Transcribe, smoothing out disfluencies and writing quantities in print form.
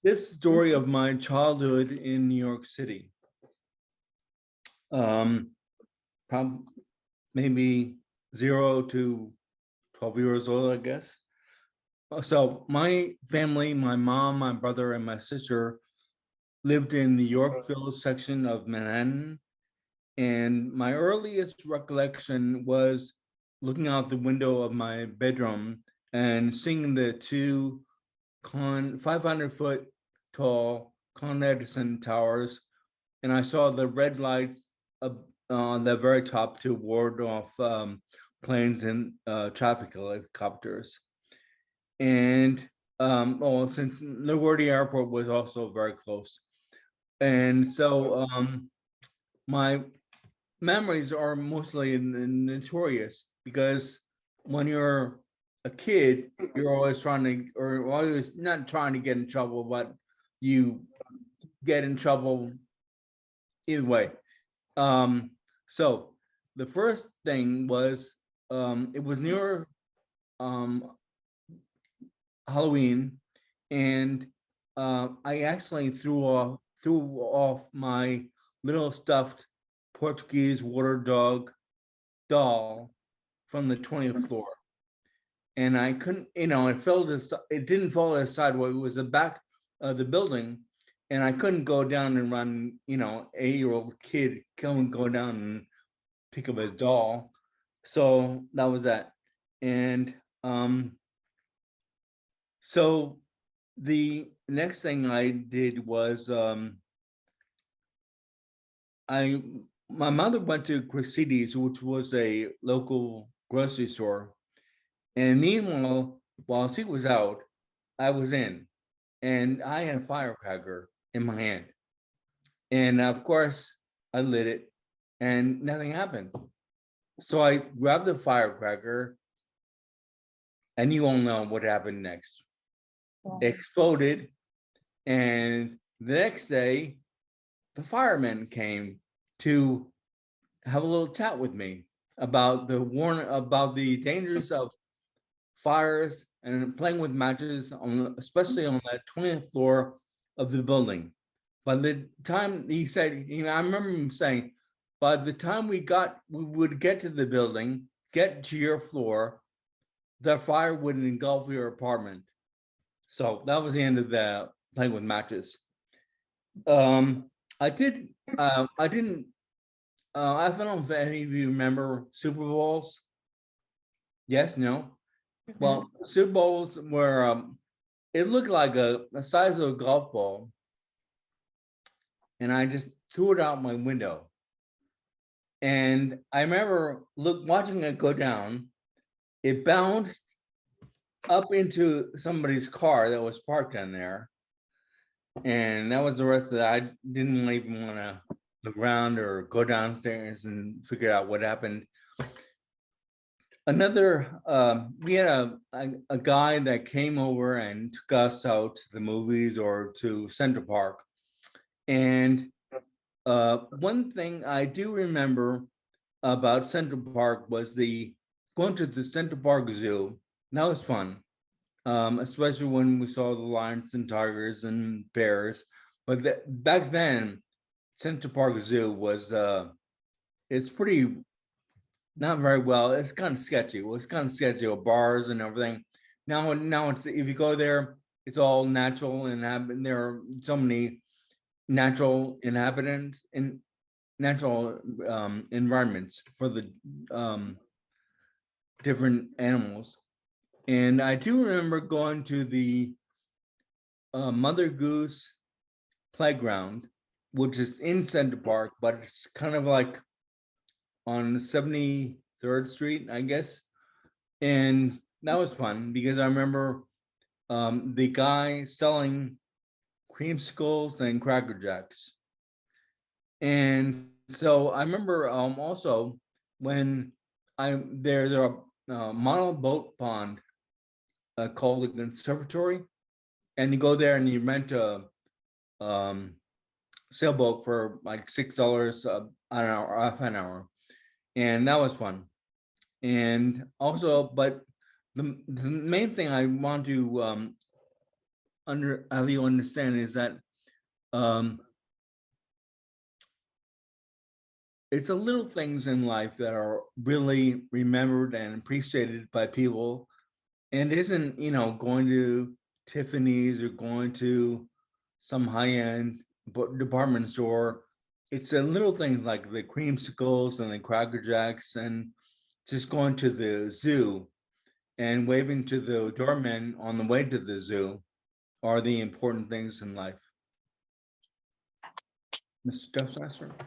This story of my childhood in New York City. Um, maybe 0 to 12 years old, I guess. So my family, my mom, my brother, and my sister lived in the Yorkville section of Manhattan. And my earliest recollection was looking out the window of my bedroom and seeing the two 500-foot tall Con Edison towers, and I saw the red lights on the very top to ward off planes and traffic helicopters. And since LaGuardia Airport was also very close, and so my memories are mostly notorious because when you're a kid, you're always trying to, or always not trying to get in trouble, but you get in trouble either way. So the first thing was it was near Halloween, and I accidentally threw off my little stuffed Portuguese water dog doll from the 20th floor. And I couldn't, it didn't fall to the sidewalk. It was the back of the building. And I couldn't go down and run, 8-year-old kid couldn't go down and pick up his doll. So that was that. And so the next thing I did was my mother went to Cressidi's, which was a local grocery store. And meanwhile, while she was out, I was in, and I had a firecracker in my hand. And of course, I lit it and nothing happened. So I grabbed the firecracker, and you all know what happened next. It exploded, and the next day, the firemen came to have a little chat with me about the dangers of fires and playing with matches, especially on that 20th floor of the building. By the time he said, I remember him saying, by the time we would get to the building, get to your floor, the fire would engulf your apartment. So that was the end of the playing with matches. I didn't, I don't know if any of you remember Super Bowls. Yes, no? Well, Super Bowls were, it looked like the size of a golf ball. And I just threw it out my window. And I remember watching it go down. It bounced up into somebody's car that was parked in there. And that was the rest of it. I didn't even want to look around or go downstairs and figure out what happened. We had a guy that came over and took us out to the movies or to Central Park. And one thing I do remember about Central Park was going to the Central Park Zoo. That was fun, especially when we saw the lions and tigers and bears. But back then, Central Park Zoo was it's pretty not very well. It's kind of sketchy. Well, it's kind of sketchy with bars and everything. Now it's, if you go there, it's all natural, and there are so many natural inhabitants and natural environments for the different animals. And I do remember going to the Mother Goose playground, which is in Central Park, but it's kind of like on 73rd Street, I guess. And that was fun because I remember the guy selling creamsicles and Cracker Jacks. And so I remember also when there's a model boat pond called the Conservatory, and you go there and you rent a sailboat for like $6 an hour, off an hour, and that was fun. And also, but the main thing I want to have you understand is that um, it's the little things in life that are really remembered and appreciated by people, and isn't, going to Tiffany's or going to some high-end department store. It's the little things like the creamsicles and the Cracker Jacks, and just going to the zoo and waving to the doorman on the way to the zoo are the important things in life. Mr. Duffsasser?